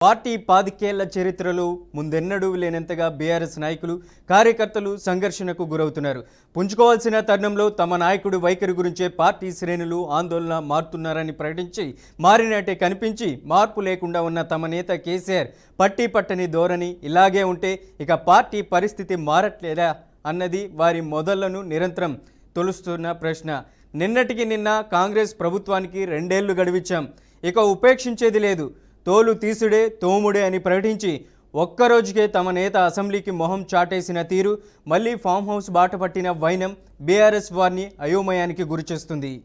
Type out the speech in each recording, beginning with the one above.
Party 10 చరిత్రలో ముందెన్నడూ లేనంతగా BRS నాయకులు కార్యకర్తలు సంఘర్షణకు గురవుతున్నారు. పుంజుకోవాల్సిన తరుణంలో తమ నాయకుడు వైఖరి గురించే పార్టీ శ్రేణులు ఆందోళన మారుతున్నారని ప్రకటించి మారినట్టే కనిపించి మార్పు లేకుండా ఉన్న తమ నేత కేసీఆర్ పట్టి పట్టని ధోరణి ఇలాగే ఉంటే ఇక పార్టీ పరిస్థితి మారట్లేదా అన్నది వారి మొదళ్లను నిరంతరం తొలుస్తున్న ప్రశ్న. నిన్నటికి నిన్న కాంగ్రెస్ ప్రభుత్వానికి 2 ఏళ్లు గడివిచ్చాం, ఇక ఉపేక్షించేది లేదు, తోలు తీసుడే తోముడే అని ప్రకటించి ఒక్కరోజుకే తమ నేత అసెంబ్లీకి మొహం చాటేసిన తీరు మళ్ళీ ఫామ్ హౌస్ బాట పట్టిన వైనం బీఆర్ఎస్ వారిని అయోమయానికి గురిచేస్తుంది.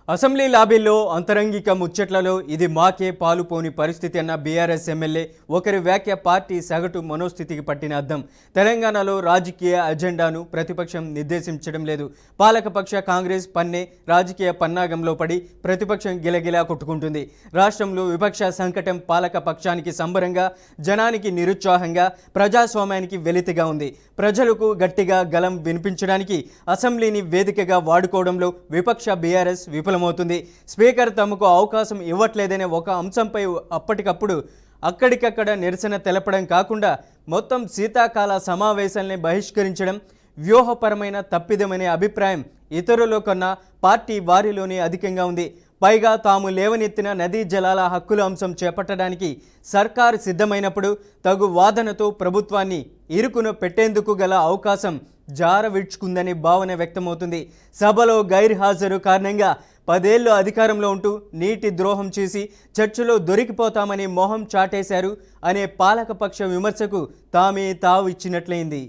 అసెంబ్లీ లాబీల్లో అంతరంగిక ముచ్చట్లలో ఇది మాకే పాలుపోని పరిస్థితి అన్న బీఆర్ఎస్ ఎమ్మెల్యే ఒకరి వ్యాఖ్య పార్టీ సగటు మనోస్థితికి పట్టిన అద్దం. తెలంగాణలో రాజకీయ అజెండాను ప్రతిపక్షం నిర్దేశించడం లేదు. పాలకపక్ష కాంగ్రెస్ పన్నే రాజకీయ పన్నాగంలో పడి ప్రతిపక్షం గిలగిలా కొట్టుకుంటుంది. రాష్ట్రంలో విపక్ష సంకటం పాలక పక్షానికి సంబరంగా, జనానికి నిరుత్సాహంగా, ప్రజాస్వామ్యానికి వెలితిగా ఉంది. ప్రజలకు గట్టిగా గలం వినిపించడానికి అసెంబ్లీని వేదికగా వాడుకోవడంలో విపక్ష బీఆర్ఎస్ విఫలమవుతుంది. స్పీకర్ తమకు అవకాశం ఇవ్వట్లేదనే ఒక అంశంపై అప్పటికప్పుడు అక్కడికక్కడ నిరసన తెలపడం కాకుండా మొత్తం శీతాకాల సమావేశాల్ని బహిష్కరించడం వ్యూహపరమైన తప్పిదమనే అభిప్రాయం ఇతరుల కన్నా పార్టీ వారిలోనే అధికంగా ఉంది. పైగా తాము లేవనెత్తిన నదీ జలాల హక్కుల అంశం చేపట్టడానికి సర్కారు సిద్ధమైనప్పుడు తగు వాదనతో ప్రభుత్వాన్ని ఇరుకున పెట్టేందుకు గల అవకాశం జారవిడ్చుకుందనే భావన వ్యక్తమవుతుంది. సభలో గైర్హాజరు కారణంగా 10 ఏళ్లు అధికారంలో ఉంటూ నీటి ద్రోహం చేసి చర్చలో దొరికిపోతామని మొహం చాటేశారు అనే పాలకపక్ష విమర్శకు తామే తావు ఇచ్చినట్లయింది.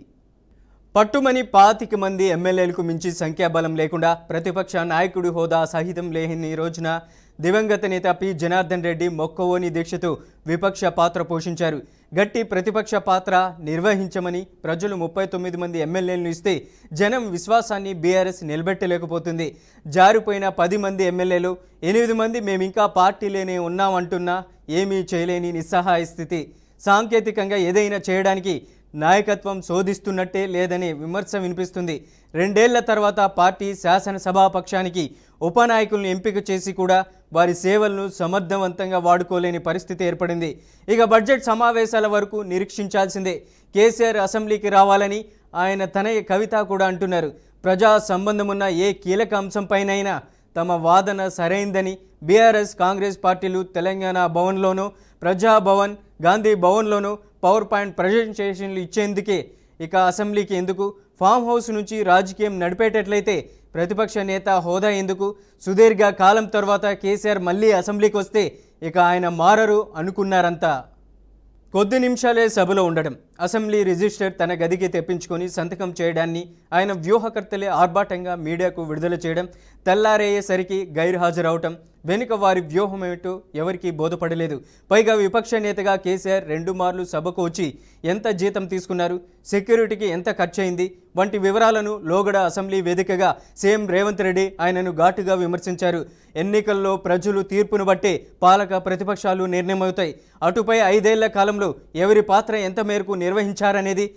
పట్టుమని 25 మంది ఎమ్మెల్యేలకు మించి సంఖ్యాబలం లేకుండా ప్రతిపక్ష నాయకుడి హోదా సహితం లేని రోజున దివంగత నేత పి జనార్దన్ రెడ్డి మొక్కవోని దీక్షతో విపక్ష పాత్ర పోషించారు. గట్టి ప్రతిపక్ష పాత్ర నిర్వహించమని ప్రజలు 39 మంది ఎమ్మెల్యేలను ఇస్తే జనం విశ్వాసాన్ని బీఆర్ఎస్ నిలబెట్టలేకపోతుంది. జారిపోయిన 10 మంది ఎమ్మెల్యేలు 8 మంది మేమింకా పార్టీలోనే ఉన్నామంటున్నా ఏమీ చేయలేని నిస్సహాయ స్థితి. సాంకేతికంగా ఏదైనా చేయడానికి నాయకత్వం శోధిస్తున్నట్టే లేదనే విమర్శ వినిపిస్తుంది. 2 ఏళ్ల తర్వాత పార్టీ శాసనసభాపక్షానికి ఉపనాయకులను ఎంపిక చేసి కూడా వారి సేవలను సమర్థవంతంగా వాడుకోలేని పరిస్థితి ఏర్పడింది. ఇక బడ్జెట్ సమావేశాల వరకు నిరీక్షించాల్సిందే. కేసీఆర్ అసెంబ్లీకి రావాలని ఆయన తనయ్య కవిత కూడా అంటున్నారు. ప్రజా సంబంధమున్న ఏ కీలక అంశంపైనైనా తమ వాదన సరైందని బీఆర్ఎస్ కాంగ్రెస్ పార్టీలు తెలంగాణ భవన్లోనూ, ప్రజాభవన్, గాంధీ భవన్లోనూ పవర్ పాయింట్ ప్రజెంటేషన్లు ఇచ్చేందుకే ఇక అసెంబ్లీకి ఎందుకు, ఫామ్ హౌస్ నుంచి రాజకీయం నడిపేటట్లయితే ప్రతిపక్ష నేత హోదా ఎందుకు, సుదీర్ఘ కాలం తర్వాత కేసీఆర్ మళ్ళీ అసెంబ్లీకి వస్తే ఇక ఆయన మారరు అనుకున్నారంతా. కొద్ది నిమిషాలే సభలో ఉండడం, అసెంబ్లీ రిజిస్టర్ తన గదికి తెప్పించుకొని సంతకం చేయడాన్ని ఆయన వ్యూహకర్తలే ఆర్భాటంగా మీడియాకు విడుదల చేయడం, తెల్లారేయేసరికి గైర్హాజరవటం వెనుక వారి వ్యూహమేమిటో ఎవరికీ బోధపడలేదు. పైగా విపక్ష నేతగా కేసీఆర్ 2 మార్లు సభకు వచ్చి ఎంత జీతం తీసుకున్నారు, సెక్యూరిటీకి ఎంత ఖర్చయింది వంటి వివరాలను లోగడ అసెంబ్లీ వేదికగా సీఎం రేవంత్ రెడ్డి ఆయనను ఘాటుగా విమర్శించారు. ఎన్నికల్లో ప్రజలు తీర్పును బట్టే పాలక ప్రతిపక్షాలు నిర్ణయమవుతాయి. అటుపై 5 ఏళ్ల కాలంలో ఎవరి పాత్ర ఎంత మేరకు నిర్వహించారనేది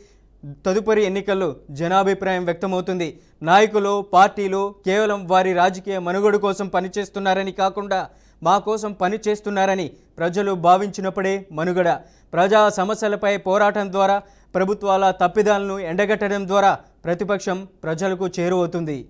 తదుపరి ఎన్నికల్లో జనాభిప్రాయం వ్యక్తమవుతుంది. నాయకులు పార్టీలు కేవలం వారి రాజకీయ మనుగడ కోసం పనిచేస్తున్నారని కాకుండా మా కోసం పనిచేస్తున్నారని ప్రజలు భావించినప్పుడే మనుగడ. ప్రజా సమస్యలపై పోరాటం ద్వారా, ప్రభుత్వాల తప్పిదాలను ఎండగట్టడం ద్వారా ప్రతిపక్షం ప్రజలకు చేరువవుతుంది.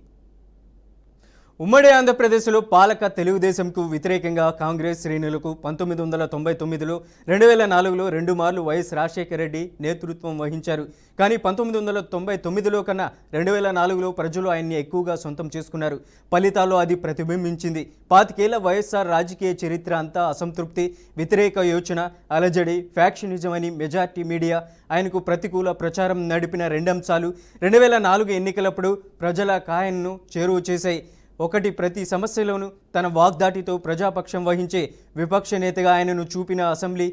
ఉమ్మడి ఆంధ్రప్రదేశ్లో పాలక తెలుగుదేశంకు వ్యతిరేకంగా కాంగ్రెస్ శ్రేణులకు 1999లో, 2004లో 2 మార్లు వైఎస్ రాజశేఖర రెడ్డి నేతృత్వం వహించారు. కానీ 1999లో కన్నా 2004లో ప్రజలు ఆయన్ని ఎక్కువగా సొంతం చేసుకున్నారు. ఫలితాల్లో అది ప్రతిబింబించింది. 25 ఏళ్ల వైఎస్ఆర్ రాజకీయ చరిత్ర అంతా అసంతృప్తి, వ్యతిరేక యోచన, అలజడి, ఫ్యాక్షనిజం అని మెజార్టీ మీడియా ఆయనకు ప్రతికూల ప్రచారం నడిపిన 2 అంశాలు 2004 ఎన్నికలప్పుడు ప్రజల కాయన్ను చేరువ చేశాయి. 1 ప్రతి సమస్యలోనూ తన వాగ్దాటితో ప్రజాపక్షం వహించే విపక్ష నేతగా ఆయనను చూపిన అసెంబ్లీ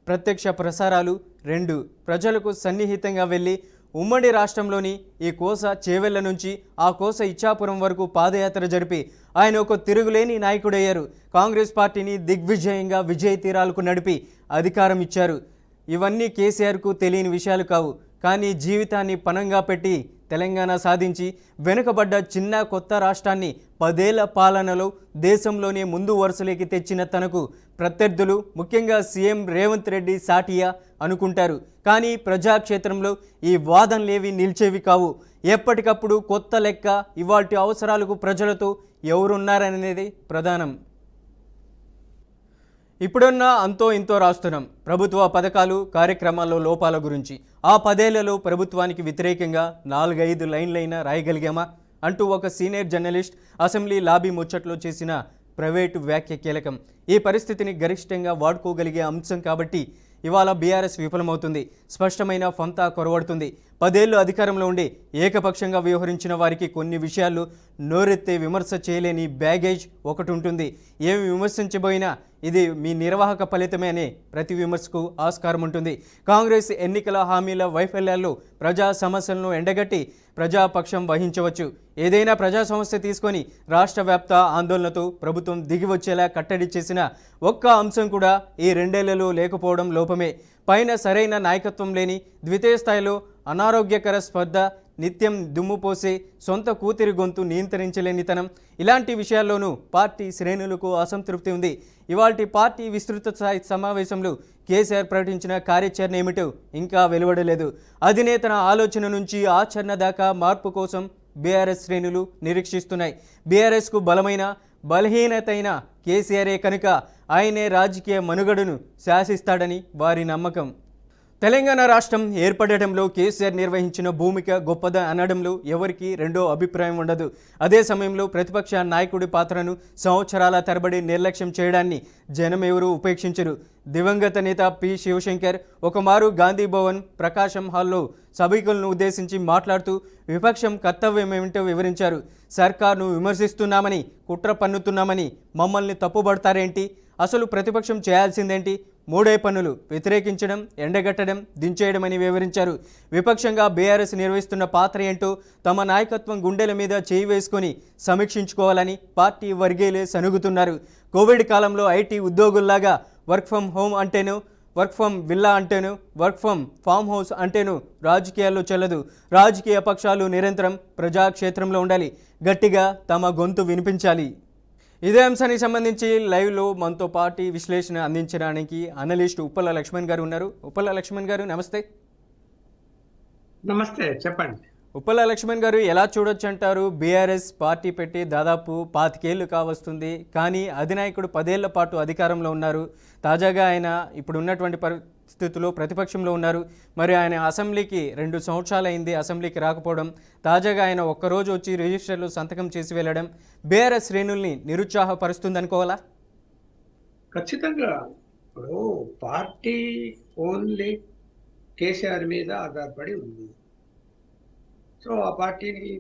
ప్రత్యక్ష ప్రసారాలు. 2 ప్రజలకు సన్నిహితంగా వెళ్ళి ఉమ్మడి రాష్ట్రంలోని ఈ కోస చేవెళ్ల నుంచి ఆ కోస ఇచ్చాపురం వరకు పాదయాత్ర జరిపి ఆయన ఒక తిరుగులేని నాయకుడయ్యారు. కాంగ్రెస్ పార్టీని దిగ్విజయంగా విజయ తీరాలకు నడిపి అధికారం ఇచ్చారు. ఇవన్నీ కేసీఆర్కు తెలియని విషయాలు కావు. కానీ జీవితాన్ని పణంగా పెట్టి తెలంగాణ సాధించి వెనుకబడ్డ చిన్న కొత్త రాష్ట్రాన్ని 10 ఏళ్ల పాలనలో దేశంలోనే ముందు వరుసలోకి తెచ్చిన తనకు ప్రత్యర్థులు ముఖ్యంగా సీఎం రేవంత్ రెడ్డి సాటియా అనుకుంటారు. కానీ ప్రజాక్షేత్రంలో ఈ వాదనలేవి నిలిచేవి కావు. ఎప్పటికప్పుడు కొత్త లెక్క, ఇవాల్టి అవసరాలకు ప్రజలతో ఎవరున్నారనేది ప్రధానం. ఇప్పుడున్న అంతో ఇంతో రాస్తున్నాం ప్రభుత్వ పథకాలు కార్యక్రమాల్లో లోపాల గురించి. ఆ 10 ఏళ్లలో ప్రభుత్వానికి వ్యతిరేకంగా 4-5 లైన్లైనా రాయగలిగామా అంటూ ఒక సీనియర్ జర్నలిస్ట్ అసెంబ్లీ లాబీ ముచ్చట్లో చేసిన ప్రైవేటు వ్యాఖ్య కీలకం. ఈ పరిస్థితిని గరిష్టంగా వాడుకోగలిగే అంశం కాబట్టి ఇవాళ బీఆర్ఎస్ విఫలమవుతుంది. స్పష్టమైన ఫంతా కొరవడుతుంది. 10 ఏళ్లు అధికారంలో ఉండి ఏకపక్షంగా వ్యవహరించిన వారికి కొన్ని విషయాల్లో నోరెత్తే విమర్శ చేయలేని బ్యాగేజ్ ఒకటి ఉంటుంది. ఏమి విమర్శించబోయినా ఇది మీ నిర్వాహక ఫలితమే అనే ప్రతి విమర్శకు ఆస్కారం ఉంటుంది. కాంగ్రెస్ ఎన్నికల హామీల వైఫల్యాల్లో ప్రజా సమస్యలను ఎండగట్టి ప్రజాపక్షం వహించవచ్చు. ఏదైనా ప్రజా సమస్య తీసుకొని రాష్ట్ర వ్యాప్త ఆందోళనతో ప్రభుత్వం దిగివచ్చేలా కట్టడి చేసిన ఒక్క అంశం కూడా ఈ 2 ఏళ్లలో లేకపోవడం లోపమే. పైన సరైన నాయకత్వం లేని, ద్వితీయ స్థాయిలో అనారోగ్యకర స్పర్ధ, నిత్యం దుమ్ము పోసే సొంత కూతురి గొంతు నియంత్రించలేనితనం, ఇలాంటి విషయాల్లోనూ పార్టీ శ్రేణులకు అసంతృప్తి ఉంది. ఇవాల్టి పార్టీ విస్తృత స్థాయి సమావేశంలో కేసీఆర్ ప్రకటించిన కార్యాచరణ ఏమిటో ఇంకా వెలువడలేదు. అధినేతన ఆలోచన నుంచి ఆచరణ దాకా మార్పు కోసం బీఆర్ఎస్ శ్రేణులు నిరీక్షిస్తున్నాయి. బీఆర్ఎస్కు బలహీనతైన కేసీఆరే కనుక ఆయనే రాజకీయ మనుగడను శాసిస్తాడని వారి నమ్మకం. తెలంగాణ రాష్ట్రం ఏర్పడటంలో కేసీఆర్ నిర్వహించిన భూమిక గొప్పదా అనడంలో ఎవరికి రెండో అభిప్రాయం ఉండదు. అదే సమయంలో ప్రతిపక్ష నాయకుడి పాత్రను సంవత్సరాల తరబడి నిర్లక్ష్యం చేయడాన్ని జనం ఎవరూ ఉపేక్షించరు. దివంగత నేత పి. శివశంకర్ ఒకమారు గాంధీ భవన్ ప్రకాశం హాల్లో సభికులను ఉద్దేశించి మాట్లాడుతూ విపక్షం కర్తవ్యం ఏమిటో వివరించారు. సర్కార్ను విమర్శిస్తున్నామని, కుట్ర పన్నుతున్నామని మమ్మల్ని తప్పుబడతారేంటి? అసలు ప్రతిపక్షం చేయాల్సిందేంటి? 3 పనులు: వ్యతిరేకించడం, ఎండగట్టడం, దించేయడం అని వివరించారు. విపక్షంగా బీఆర్ఎస్ నిర్వహిస్తున్న పాత్ర ఏంటో తమ నాయకత్వం గుండెల మీద చేయి వేసుకొని సమీక్షించుకోవాలని పార్టీ వర్గీయులే సనుగుతున్నారు. కోవిడ్ కాలంలో ఐటీ ఉద్యోగుల్లాగా వర్క్ ఫ్రమ్ హోమ్ అంటేనో, వర్క్ ఫ్రమ్ విల్లా అంటేనో, వర్క్ ఫ్రమ్ ఫామ్ హౌస్ అంటేనో రాజకీయాల్లో చెల్లదు. రాజకీయ పక్షాలు నిరంతరం ప్రజాక్షేత్రంలో ఉండాలి, గట్టిగా తమ గొంతు వినిపించాలి. ఇదే అంశానికి సంబంధించి లైవ్లో మనతో పార్టీ విశ్లేషణ అందించడానికి అనలిస్ట్ ఉప్పల లక్ష్మణ్ గారు ఉన్నారు. ఉప్పల లక్ష్మణ్ గారు నమస్తే. నమస్తే, చెప్పండి. ఉప్పల లక్ష్మణ్ గారు, ఎలా చూడొచ్చు అంటారు? బీఆర్ఎస్ పార్టీ పెట్టి దాదాపు 25 ఏళ్ళు కావస్తుంది, కానీ అధినాయకుడు 10 ఏళ్ల పాటు అధికారంలో ఉన్నారు. తాజాగా ఆయన ఇప్పుడు ఉన్నటువంటి పరిస్థితుల్లో ప్రతిపక్షంలో ఉన్నారు. మరి ఆయన అసెంబ్లీకి 2 సంవత్సరాలు అయింది అసెంబ్లీకి రాకపోవడం. తాజాగా ఆయన ఒక్కరోజు వచ్చి రిజిస్టర్లు సంతకం చేసి వెళ్ళడం బీఆర్ఎస్ శ్రేణుల్ని నిరుత్సాహపరుస్తుంది అనుకోవాలా? ఖచ్చితంగా. ఇప్పుడు పార్టీ ఓన్లీ కేసీఆర్ మీద ఆధారపడి ఉంది. సో ఆ పార్టీని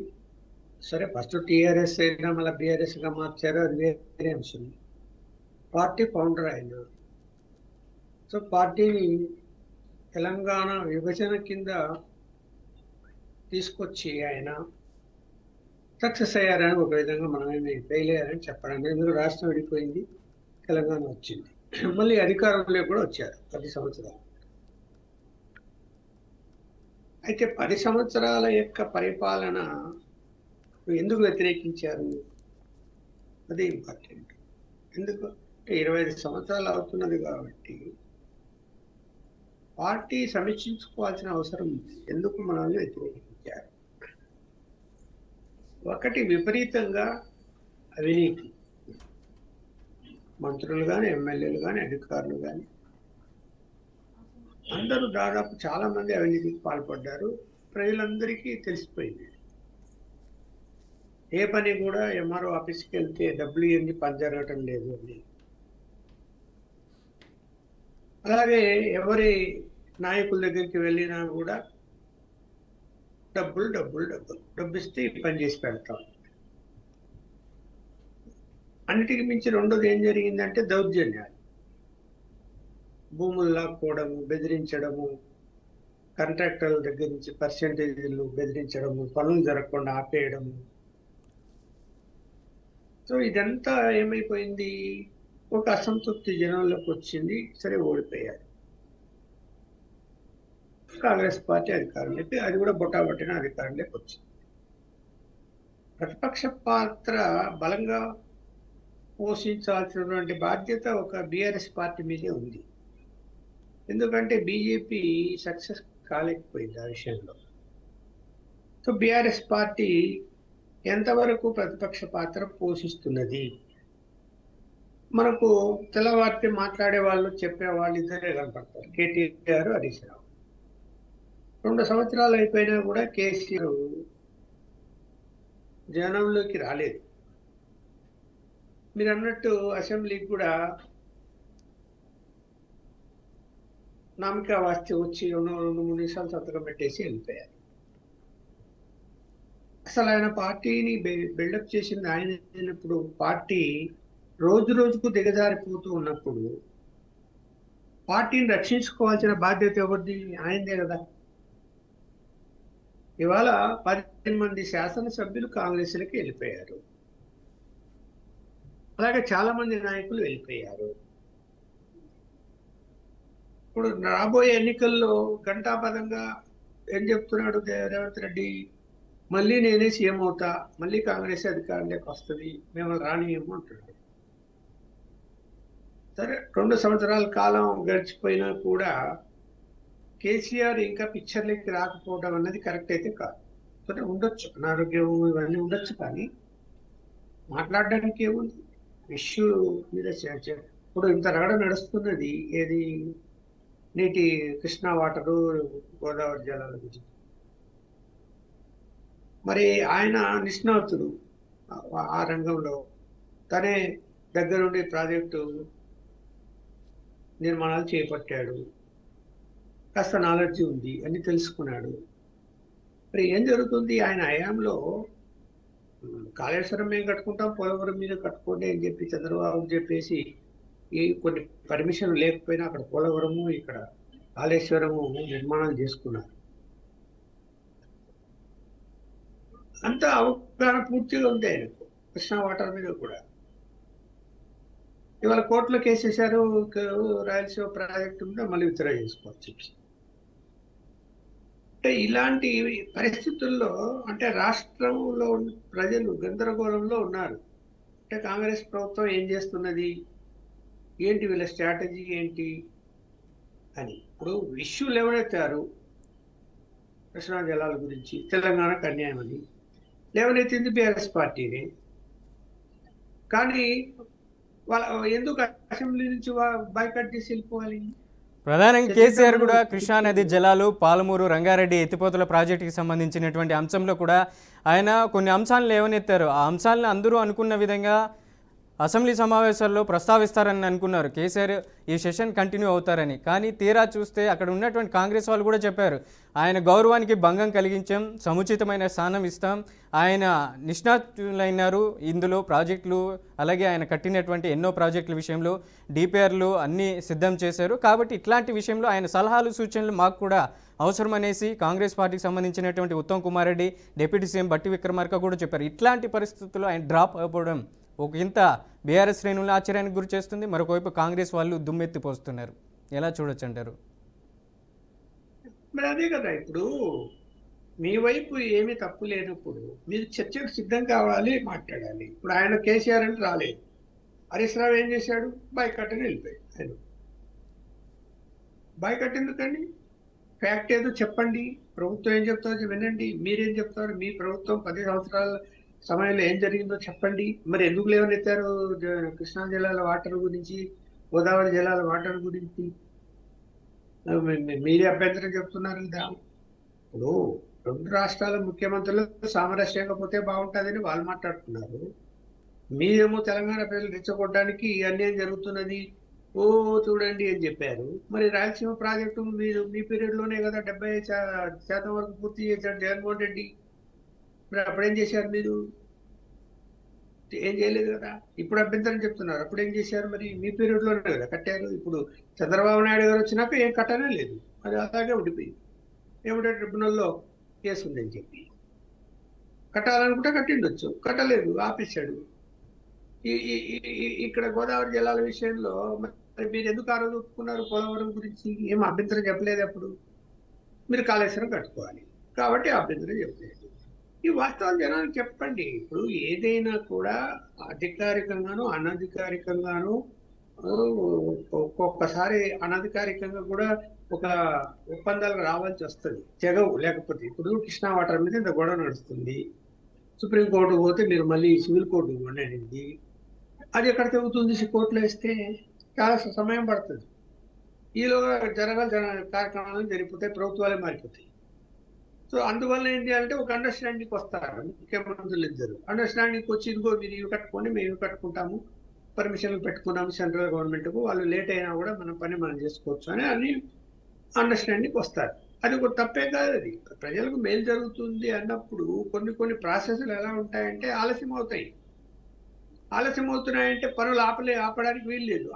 సరే ఫస్ట్ టీఆర్ఎస్ అయినా మళ్ళీ బీఆర్ఎస్గా మార్చారు, అది వేరే అంశం. పార్టీ ఫౌండర్ ఆయన. సో పార్టీని తెలంగాణ విభజన కింద తీసుకొచ్చి ఆయన సక్సెస్ అయ్యారని ఒక విధంగా మనమేమి ఫెయిల్ అయ్యారని చెప్పడం. ఎందుకు రాష్ట్రం విడిపోయింది, తెలంగాణ వచ్చింది, మళ్ళీ అధికారంలో కూడా వచ్చారు 10 సంవత్సరాలు. అయితే 10 సంవత్సరాల యొక్క పరిపాలన ఎందుకు వ్యతిరేకించారు, అది ఇంపార్టెంట్. ఎందుకు అంటే 25 సంవత్సరాలు అవుతున్నది కాబట్టి పార్టీ సమీక్షించుకోవాల్సిన అవసరం ఉంది. ఎందుకు మనల్ని వ్యతిరేకించారు? ఒకటి, విపరీతంగా అవినీతి. మంత్రులు కానీ, ఎమ్మెల్యేలు కానీ, అధికారులు కానీ అందరూ దాదాపు చాలా మంది అవినీతికి పాల్పడ్డారు. ప్రజలందరికీ తెలిసిపోయింది. ఏ పని కూడా ఎంఆర్ఓ ఆఫీస్కి వెళ్తే డబ్బులు ఇవన్నీ పని జరగటం లేదు అని. అలాగే ఎవరి నాయకుల దగ్గరికి వెళ్ళినా కూడా డబ్బు ఇస్తే ఈ పని చేసి పెడతాం. అన్నిటికీ మించి రెండోది ఏం జరిగిందంటే దౌర్జన్యాలు. భూములు లాక్కోవడము, బెదిరించడము, కాంట్రాక్టర్ల దగ్గర నుంచి పర్సెంటేజీలు బెదిరించడము, పనులు జరగకుండా ఆపేయడము. సో ఇదంతా ఏమైపోయింది, ఒక అసంతృప్తి జనంలోకి వచ్చింది. సరే, ఓడిపోయారు. కాంగ్రెస్ పార్టీ అధికారంలోకి, అది కూడా బొట్టాబొట్టిన అధికారంలోకి వచ్చింది. ప్రతిపక్ష పాత్ర బలంగా పోషించాల్సినటువంటి బాధ్యత ఒక బీఆర్ఎస్ పార్టీ మీదే ఉంది. ఎందుకంటే బీజేపీ సక్సెస్ కాలేకపోయింది ఆ విషయంలో. సో బీఆర్ఎస్ పార్టీ ఎంతవరకు ప్రతిపక్ష పాత్ర పోషిస్తున్నది? మనకు తెల్లవారితే మాట్లాడే వాళ్ళు, చెప్పే వాళ్ళు ఇద్దరే కనపడతారు, కేటీఆర్, హరీష్ రావు. 2 సంవత్సరాలు అయిపోయినా కూడా కేసీఆర్ జనంలోకి రాలేదు. మీరు అన్నట్టు అసెంబ్లీకి కూడా నామికా వాస్తే వచ్చి 2-3 నిమిషాలు సంతకం పెట్టేసి వెళ్ళిపోయారు. అసలు ఆయన పార్టీని బిల్డప్ చేసింది ఆయన అయినప్పుడు, పార్టీ రోజు రోజుకు దిగజారిపోతూ ఉన్నప్పుడు పార్టీని రక్షించుకోవాల్సిన బాధ్యత ఎవరిది? ఆయనదే కదా. ఇవాళ 10 మంది శాసనసభ్యులు కాంగ్రెస్లోకి వెళ్ళిపోయారు, అలాగే చాలా మంది నాయకులు వెళ్ళిపోయారు. ఇప్పుడు రాబోయే ఎన్నికల్లో ఘంటాపథంగా ఏం చెప్తున్నాడు రేవంత్ రెడ్డి? మళ్ళీ నేనే సీఎం అవుతా, మళ్ళీ కాంగ్రెస్ అధికారంలోకి వస్తుంది, మేము రానియము అంటున్నాడు. సరే, 2 సంవత్సరాల కాలం గడిచిపోయినా కూడా కేసీఆర్ ఇంకా పిక్చర్లోకి రాకపోవడం అన్నది కరెక్ట్ అయితే కాదు. సరే, ఉండొచ్చు, అనారోగ్యం ఇవన్నీ ఉండొచ్చు, కానీ మాట్లాడడానికి ఏముంది? ఇష్యూ మీద ఇప్పుడు ఇంత రగడ నడుస్తున్నది ఏది? నీటి కృష్ణా వాటరు, గోదావరి జలాల గురించి. మరి ఆయన నిష్ణాతుడు ఆ రంగంలో, తనే దగ్గరుండి ప్రాజెక్టు నిర్మాణాలు చేపట్టాడు, కాస్త నాలెడ్జ్ ఉంది, అన్ని తెలుసుకున్నాడు. మరి ఏం జరుగుతుంది? ఆయన హయాంలో కాళేశ్వరం మేము కట్టుకుంటాం, పోలవరం మీద కట్టుకోండి అని చెప్పి చంద్రబాబు చెప్పేసి ఈ కొన్ని పర్మిషన్ లేకపోయినా అక్కడ పోలవరము, ఇక్కడ కాళేశ్వరము నిర్మాణాలు చేసుకున్నారు. అంత అవగాహన పూర్తిగా ఉంది ఆయనకు కృష్ణా వాటర్ మీద కూడా. ఇవాళ కోర్టులో కేసేశారు, రాయలసీమ ప్రాజెక్టు మీద మళ్ళీ విత్డ్రా చేసుకోవచ్చు. అంటే ఇలాంటి పరిస్థితుల్లో అంటే రాష్ట్రంలో ప్రజలు గందరగోళంలో ఉన్నారు. అంటే కాంగ్రెస్ ప్రభుత్వం ఏం చేస్తున్నది, ఏంటి వీళ్ళ స్ట్రాటజీ ఏంటి అని. ఇప్పుడు ఇష్యూలు లేవనెత్తారు, కృష్ణా జలాల గురించి, తెలంగాణకు అన్యాయం అని లేవనెత్తింది బీఆర్ఎస్ పార్టీని. కానీ వాళ్ళ ఎందుకు అసెంబ్లీ నుంచి బాయ్కాట్ చేసి వెళ్ళిపోవాలి? ప్రధానంగా కేసీఆర్ కూడా కృష్ణా నది జలాలు, పాలమూరు రంగారెడ్డి ఎత్తిపోతల ప్రాజెక్టుకి సంబంధించినటువంటి అంశంలో కూడా ఆయన కొన్ని అంశాలను లేవనెత్తారు. ఆ అంశాలను అందరూ అనుకున్న విధంగా అసెంబ్లీ సమావేశాల్లో ప్రస్తావిస్తారని అనుకున్నారు, కేసీఆర్ ఈ సెషన్ కంటిన్యూ అవుతారని. కానీ తీరా చూస్తే అక్కడ ఉన్నటువంటి కాంగ్రెస్ వాళ్ళు కూడా చెప్పారు, ఆయన గౌరవానికి భంగం కలిగించాం, సముచితమైన స్థానం ఇస్తాం, ఆయన నిష్ణాతులైనారు ఇందులో ప్రాజెక్టులు, అలాగే ఆయన కట్టినటువంటి ఎన్నో ప్రాజెక్టుల విషయంలో డిపిఆర్లు అన్నీ సిద్ధం చేశారు, కాబట్టి ఇట్లాంటి విషయంలో ఆయన సలహాలు సూచనలు మాకు కూడా అవసరం అనేసి కాంగ్రెస్ పార్టీకి సంబంధించినటువంటి ఉత్తమ్ కుమార్ రెడ్డి, డిప్యూటీ సీఎం బట్టి విక్రమార్క కూడా చెప్పారు. ఇట్లాంటి పరిస్థితుల్లో ఆయన డ్రాప్ అయిపోవడం ఒక ఇంత బీఆర్ఎస్ శ్రేణులను ఆశ్చర్యానికి గురి చేస్తుంది, మరొకవైపు కాంగ్రెస్ వాళ్ళు దుమ్మెత్తిపోస్తున్నారు. ఎలా చూడొచ్చు అంటారు? మరి అదే కదా, ఇప్పుడు మీ వైపు ఏమీ తప్పు లేనప్పుడు మీరు చర్చకు సిద్ధం కావాలి, మాట్లాడాలి. ఇప్పుడు ఆయన కేసీఆర్ అంటే రాలేదు, హరీష్ రావు ఏం చేశాడు? బాయ్కాట్ అని వెళ్ళిపోయాడు. ఆయన బాయ్కాట్ ఎందుకండి? ఫ్యాక్ట్ ఏదో చెప్పండి, ప్రభుత్వం ఏం చెప్తారో వినండి, మీరేం చెప్తారు, మీ ప్రభుత్వం 10 సంవత్సరాల సమయంలో ఏం జరిగిందో చెప్పండి. మరి ఎందుకు లేవనెత్తారు కృష్ణా జలాల వాటర్ గురించి, గోదావరి జలాల వాటర్ గురించి? మీరే అభ్యంతరం చెప్తున్నారు కదా. ఇప్పుడు 2 రాష్ట్రాల ముఖ్యమంత్రులు సామరస్యంగా పోతే బాగుంటుందని వాళ్ళు మాట్లాడుతున్నారు, మీరేమో తెలంగాణ ప్రజలు రెచ్చగొట్టడానికి అన్యాయం జరుగుతున్నది, ఓ చూడండి అని చెప్పారు. మరి రాయలసీమ ప్రాజెక్టు మీరు మీ పీరియడ్లోనే కదా 75% వరకు పూర్తి చేశాడు జగన్మోహన్ రెడ్డి. మరి అప్పుడేం చేశారు? మీరు ఏం చేయలేదు కదా. ఇప్పుడు అభ్యంతరం చెప్తున్నారు, అప్పుడు ఏం చేశారు? మరి మీ పీరియడ్లోనే కదా కట్టారు. ఇప్పుడు చంద్రబాబు నాయుడు గారు వచ్చినాక ఏం కట్టనే లేదు, అది అలాగే ఉండిపోయింది. ఏమిటంటే ట్రిబ్యునల్లో కేసు ఉందని చెప్పి కట్టాలనుకుంటే కట్టిండొచ్చు, కట్టలేదు, ఆపేశాడు. ఇక్కడ గోదావరి జలాల విషయంలో మరి మీరు ఎందుకు ఆ రోజు ఒప్పుకున్నారు? పోలవరం గురించి ఏం అభ్యంతరం చెప్పలేదు అప్పుడు. మీరు కాళేశ్వరం కట్టుకోవాలి. కాబట్టి అభ్యంతరం చెప్పలేదు. ఈ వాస్తవాలు జనానికి చెప్పండి. ఇప్పుడు ఏదైనా కూడా అధికారికంగాను అనధికారికంగాను ఒక్కొక్కసారి అనధికారికంగా కూడా ఒక ఒప్పందాలకు రావాల్సి వస్తుంది. తెగవు లేకపోతే. ఇప్పుడు కృష్ణా వాటర్ మీద ఇంత గొడవ నడుస్తుంది. సుప్రీంకోర్టు పోతే మీరు మళ్ళీ సివిల్ కోర్టు అనేది అది ఎక్కడ తెగుతుంది? కోర్టులో వేస్తే చాలా సమయం పడుతుంది. ఈలోగా కార్యక్రమాలు జరిగిపోతాయి, ప్రభుత్వాలే మారిపోతాయి. సో అందువల్ల ఏంటి అంటే ఒక అండర్స్టాండింగ్కి వస్తారు ముఖ్యమంత్రులు ఇద్దరు. అండర్స్టాండింగ్కి వచ్చి ఇదిగో మీరు ఇవి కట్టుకోండి, మేము కట్టుకుంటాము, పర్మిషన్లు పెట్టుకున్నాము సెంట్రల్ గవర్నమెంట్కు, వాళ్ళు లేట్ అయినా కూడా మన పని మనం చేసుకోవచ్చు అని అన్ని అండర్స్టాండింగ్కి వస్తారు. అది ఒక తప్పే కాదు. అది ప్రజలకు మేలు జరుగుతుంది అన్నప్పుడు కొన్ని ప్రాసెస్లు ఎలా ఉంటాయంటే ఆలస్యం అవుతాయి. ఆలస్యం అవుతున్నాయంటే పనులు ఆపడానికి వీలు లేదు,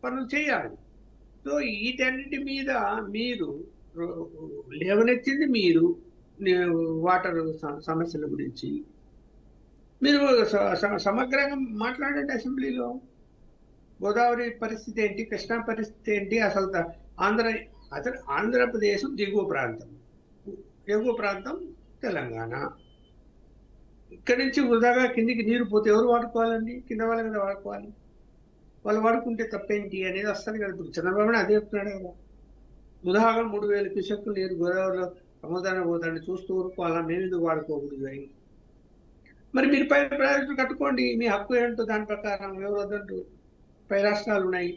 పనులు చేయాలి. సో వీటన్నిటి మీద మీరు లేవనెత్తింది మీరు వాటర్ సమస్యల గురించి మీరు సమగ్రంగా మాట్లాడండి అసెంబ్లీలో. గోదావరి పరిస్థితి ఏంటి, కృష్ణా పరిస్థితి ఏంటి, అసలు ఆంధ్రప్రదేశ్ దిగువ ప్రాంతం తెలంగాణ. ఇక్కడి నుంచి వృధాగా కిందికి నీరు పోతే ఎవరు వాడుకోవాలండి? కింద వాళ్ళ కదా వాడుకోవాలి. వాళ్ళు వాడుకుంటే తప్పేంటి అనేది వస్తుంది కదా. ఇప్పుడు చంద్రబాబు అదే చెప్తున్నాడు కదా, వృధాగా 3000 క్యూసెక్కులు నీరు గోదావరిలో సముద్రానికి పోతాన్ని చూస్తూ ఊరుకోవాలా, మేము ఎందుకు వాడుకోకూడదు అని. మరి మీరు పై ప్రాజెక్టులు కట్టుకోండి, మీ హక్కు ఏంటో దాని ప్రకారం. ఎవరు వద్దంటూ పై రాష్ట్రాలు ఉన్నాయి.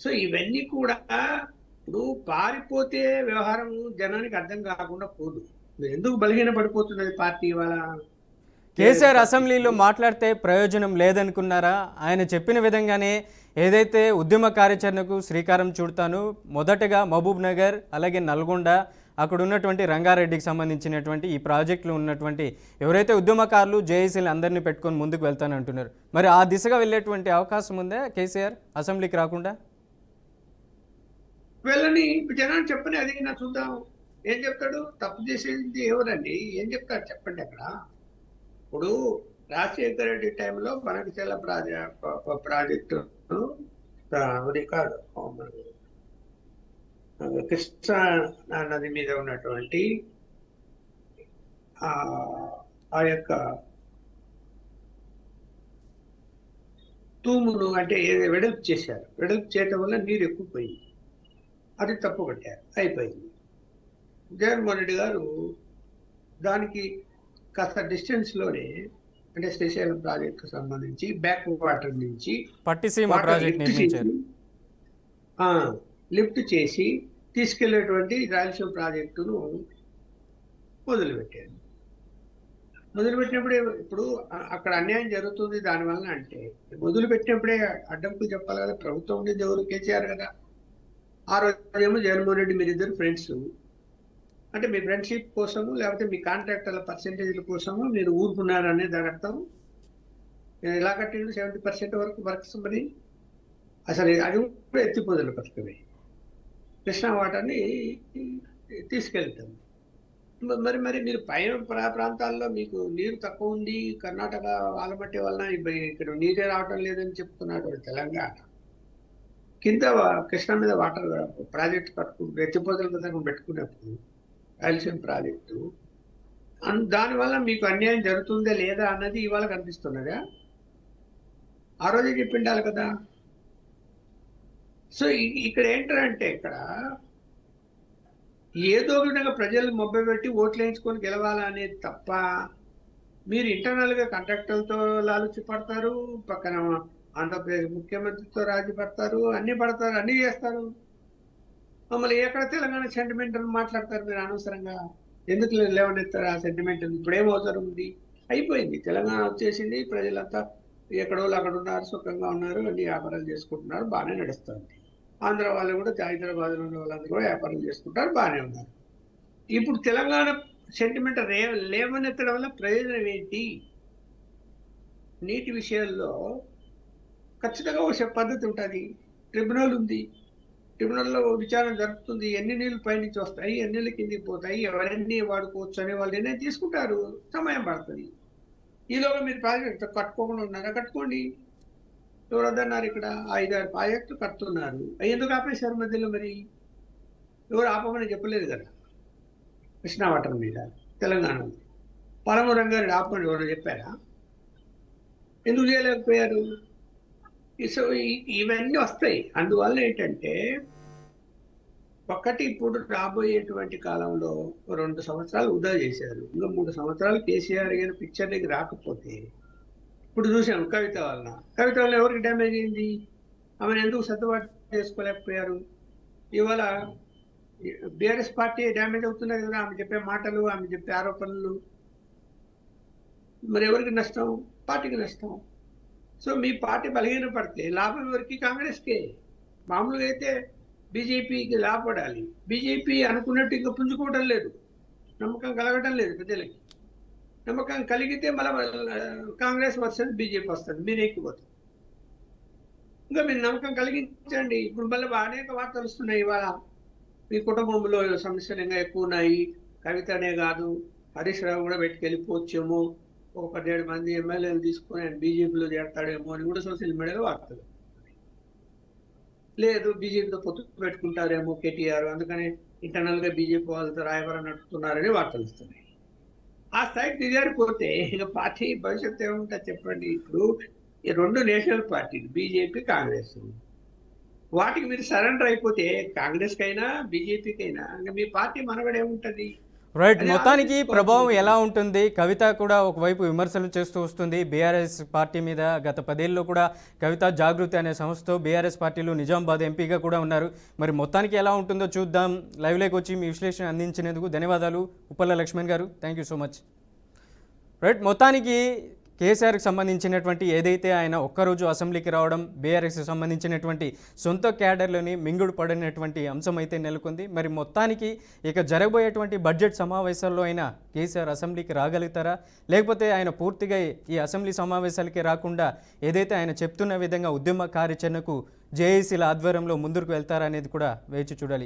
సో ఇవన్నీ కూడా ఇప్పుడు పారిపోతే వ్యవహారం జనానికి అర్థం కాకుండా పోదు. మీరు ఎందుకు బలహీన పడిపోతున్నది పార్టీ ఇవాళ? కేసీఆర్ అసెంబ్లీలో మాట్లాడితే ప్రయోజనం లేదనుకున్నారా? ఆయన చెప్పిన విధంగానే ఏదైతే ఉద్యమ కార్యాచరణకు శ్రీకారం చుడతాను, మొదటగా మహబూబ్ నగర్ అలాగే నల్గొండ అక్కడ ఉన్నటువంటి రంగారెడ్డికి సంబంధించినటువంటి ఈ ప్రాజెక్టులు ఉన్నటువంటి ఎవరైతే ఉద్యమకారులు జేఏసీలు అందరినీ పెట్టుకొని ముందుకు వెళ్తానంటున్నారు, మరి ఆ దిశగా వెళ్ళేటువంటి అవకాశం ఉందా కేసీఆర్ అసెంబ్లీకి రాకుండా? వెళ్ళని జనాన్ని చెప్పని అడిగినా చూద్దాం ఏం చెప్తాడు. తప్పు చేసేది ఎవరండి? ఏం చెప్తాడు చెప్పండి. అక్కడ ఇప్పుడు రాజశేఖర రెడ్డి టైంలో బనకచెర్ల ప్రాజెక్టు కాదు, కృష్ణా నది మీద ఉన్నటువంటి ఆ యొక్క తూమును అంటే వెడల్పు చేశారు. వెడల్పు చేయటం వల్ల నీరు ఎక్కువ పోయింది, అది తప్పు పట్టారు, అయిపోయింది. జగన్మోహన్ రెడ్డి గారు దానికి కాస్త డిస్టెన్స్లోనే అంటే శ్రీశైలం ప్రాజెక్టు సంబంధించి బ్యాక్ వాటర్ నుంచి పట్టిసీమ ప్రాజెక్ట్ నిర్మించారు, లిఫ్ట్ చేసి తీసుకెళ్లేటువంటి రాయలసీమ ప్రాజెక్టును మొదలుపెట్టారు. మొదలుపెట్టినప్పుడే ఇప్పుడు అక్కడ అన్యాయం జరుగుతుంది దానివల్ల అంటే మొదలుపెట్టినప్పుడే అడ్డంకులు చెప్పాలి కదా. ప్రభుత్వం ఉండేది ఎవరు? కేసీఆర్ కదా. ఆ రోజేమో జగన్మోహన్ రెడ్డి మీరిద్దరు ఫ్రెండ్స్, అంటే మీ ఫ్రెండ్షిప్ కోసము లేకపోతే మీ కాంట్రాక్టర్ల పర్సెంటేజ్ల కోసము మీరు ఊరుకున్నారు అనే దాని అర్థం. ఎలా కట్టిండు 70% వరకు వర్క్స్. మరి అసలు అది కూడా ఎత్తిపోదల పథకమే. కృష్ణా వాటర్ని తీసుకెళ్తాం. మరి మీరు పై ప్రాంతాల్లో మీకు నీరు తక్కువ ఉంది, కర్ణాటక ఆలమట్టి వలన ఇక్కడ నీరే రావటం లేదని చెప్తున్నాడు తెలంగాణ. కింద కృష్ణా మీద వాటర్ ప్రాజెక్టు ఎత్తిపోదల పథకం పెట్టుకున్నప్పుడు రాయలసీమ ప్రాజెక్టు దానివల్ల మీకు అన్యాయం జరుగుతుందా లేదా అన్నది ఇవాళ కనిపిస్తున్నదా? ఆ రోజే చెప్పిండాలి కదా. సో ఇక్కడ ఏంటంటే ఇక్కడ ఏదో విధంగా ప్రజలు మొబ్బెట్టి ఓట్లు వేయించుకొని గెలవాలా అనేది తప్ప మీరు ఇంటర్నల్గా కాంట్రాక్టర్లతో లాలుచి పడతారు, పక్కన ఆంధ్రప్రదేశ్ ముఖ్యమంత్రితో రాజీ పడతారు, అన్ని చేస్తారు. మమ్మల్ని ఎక్కడ తెలంగాణ సెంటిమెంట్ అని మాట్లాడతారు మీరు అనవసరంగా. ఎందుకు లేవనెత్తారు ఆ సెంటిమెంట్? ఇప్పుడు ఏం అవసరం ఉంది? అయిపోయింది, తెలంగాణ వచ్చేసింది, ప్రజలంతా ఎక్కడో అక్కడ ఉన్నారు, సుఖంగా ఉన్నారు, అన్ని వ్యాపారాలు చేసుకుంటున్నారు, బాగానే నడుస్తుంది. ఆంధ్ర వాళ్ళు కూడా హైదరాబాద్లో ఉన్న వాళ్ళందరూ కూడా వ్యాపారాలు చేసుకుంటారు, బాగానే ఉన్నారు. ఇప్పుడు తెలంగాణ సెంటిమెంట్ లేవనెత్తడం వల్ల ప్రయోజనం ఏంటి? నీటి విషయాల్లో ఖచ్చితంగా ఒక పద్ధతి ఉంటుంది, ట్రిబ్యునల్ ఉంది, ట్రిబ్యునల్లో విచారణ జరుపుతుంది, ఎన్ని నీళ్ళు పైనుంచి వస్తాయి, ఎన్ని నీళ్ళు కిందికి పోతాయి, ఎవరెన్ని వాడుకోవచ్చు అనే వాళ్ళు నిర్ణయం తీసుకుంటారు, సమయం పడుతుంది. ఈలోగా మీరు ప్రాజెక్ట్ కట్టుకోకుండా ఉన్నారా? కట్టుకోండి. ఎవరు వద్దన్నారు? ఇక్కడ 5-6 ప్రాజెక్టులు కడుతున్నారు, ఎందుకు ఆపేశారు మధ్యలో? మరి ఎవరు ఆపమని చెప్పలేదు కదా. కృష్ణావటం మీద తెలంగాణలో. పాలమూరు రంగారెడ్డి ఆపమని ఎవరు చెప్పారా? ఎందుకు చేయలేకపోయారు? సో ఇవన్నీ వస్తాయి. అందువల్ల ఏంటంటే ఒకటి, ఇప్పుడు రాబోయేటువంటి కాలంలో 2 సంవత్సరాలు వృధా చేశారు. ఇంకా 3 సంవత్సరాలు కేసీఆర్ గారి పిక్చర్కి రాకపోతే, ఇప్పుడు చూసాం కవిత వల్ల ఎవరికి డ్యామేజ్ అయింది? ఆమెను ఎందుకు సర్దుబాటు చేసుకోలేకపోయారు? ఇవాళ బీఆర్ఎస్ పార్టీ డ్యామేజ్ అవుతున్నది కదా, ఆమె చెప్పే మాటలు, ఆమె చెప్పే ఆరోపణలు. మరి ఎవరికి నష్టం? పార్టీకి నష్టం. సో మీ పార్టీ బలహీనపడితే లాభం ఎవరికి? కాంగ్రెస్కే. మామూలుగా అయితే బీజేపీకి లాభపడాలి. బీజేపీ అనుకున్నట్టు ఇంకా పుంజుకోవడం లేదు, నమ్మకం కలగడం లేదు ప్రజలకి. నమ్మకం కలిగితే మళ్ళీ కాంగ్రెస్ వర్సెస్ బీజేపీ వస్తుంది, మీరు ఎక్కిపోతారు. ఇంకా మీరు నమ్మకం కలిగించండి. ఇప్పుడు మళ్ళీ అనేక వార్తలు వస్తున్నాయి. ఇవాళ మీ కుటుంబంలో సమస్యలు ఇంకా ఎక్కువ ఉన్నాయి, కవితనే కాదు హరీష్ రావు కూడా పెట్టుకెళ్ళిపోవచ్చేమో, ఒక 17 మంది ఎమ్మెల్యేలు తీసుకొని ఆయన బీజేపీలో చేస్తాడేమో అని కూడా సోషల్ మీడియాలో వార్తలు. లేదు బీజేపీతో పొత్తు పెట్టుకుంటారేమో కేటీఆర్, అందుకని ఇంటర్నల్ గా బీజేపీ వాళ్ళతో రాయబారం నడుపుతున్నారని వార్తలు వస్తున్నాయి. ఆ స్థాయికి దిగారిపోతే ఇక పార్టీ భవిష్యత్తు ఏముంటుంది చెప్పండి? ఇప్పుడు ఈ 2 నేషనల్ పార్టీలు బీజేపీ కాంగ్రెస్, వాటికి మీరు సరెండర్ అయిపోతే కాంగ్రెస్కైనా బీజేపీకైనా ఇంకా మీ పార్టీ మనుగడ ఏముంటుంది? రైట్, మొత్తానికి ప్రభావం ఎలా ఉంటుంది? కవిత కూడా ఒకవైపు విమర్శలు చేస్తూ వస్తుంది బీఆర్ఎస్ పార్టీ మీద. గత 10 ఏళ్ళలో కూడా కవిత జాగృతి అనే సంస్థతో బీఆర్ఎస్ పార్టీలో నిజామాబాద్ ఎంపీగా కూడా ఉన్నారు. మరి మొత్తానికి ఎలా ఉంటుందో చూద్దాం. లైవ్లోకి వచ్చి మీ విశ్లేషణ అందించినందుకు ధన్యవాదాలు ఉప్పల్ల లక్ష్మణ్ గారు. Thank you so much. Right, మొత్తానికి కేసీఆర్కి సంబంధించినటువంటి ఏదైతే ఆయన ఒక్కరోజు అసెంబ్లీకి రావడం, బీఆర్ఎస్కి సంబంధించినటువంటి సొంత క్యాడర్లని మింగుడు పడినటువంటి అంశం అయితే నెలకొంది. మరి మొత్తానికి ఇక జరగబోయేటువంటి బడ్జెట్ సమావేశాల్లో అయినా కేసీఆర్ అసెంబ్లీకి రాగలుగుతారా, లేకపోతే ఆయన పూర్తిగా ఈ అసెంబ్లీ సమావేశాలకి రాకుండా ఏదైతే ఆయన చెప్తున్న విధంగా ఉద్యమ కార్యాచరణకు జేఏసీల ఆధ్వర్యంలో ముందుకు వెళ్తారా అనేది కూడా వేచి చూడాలి.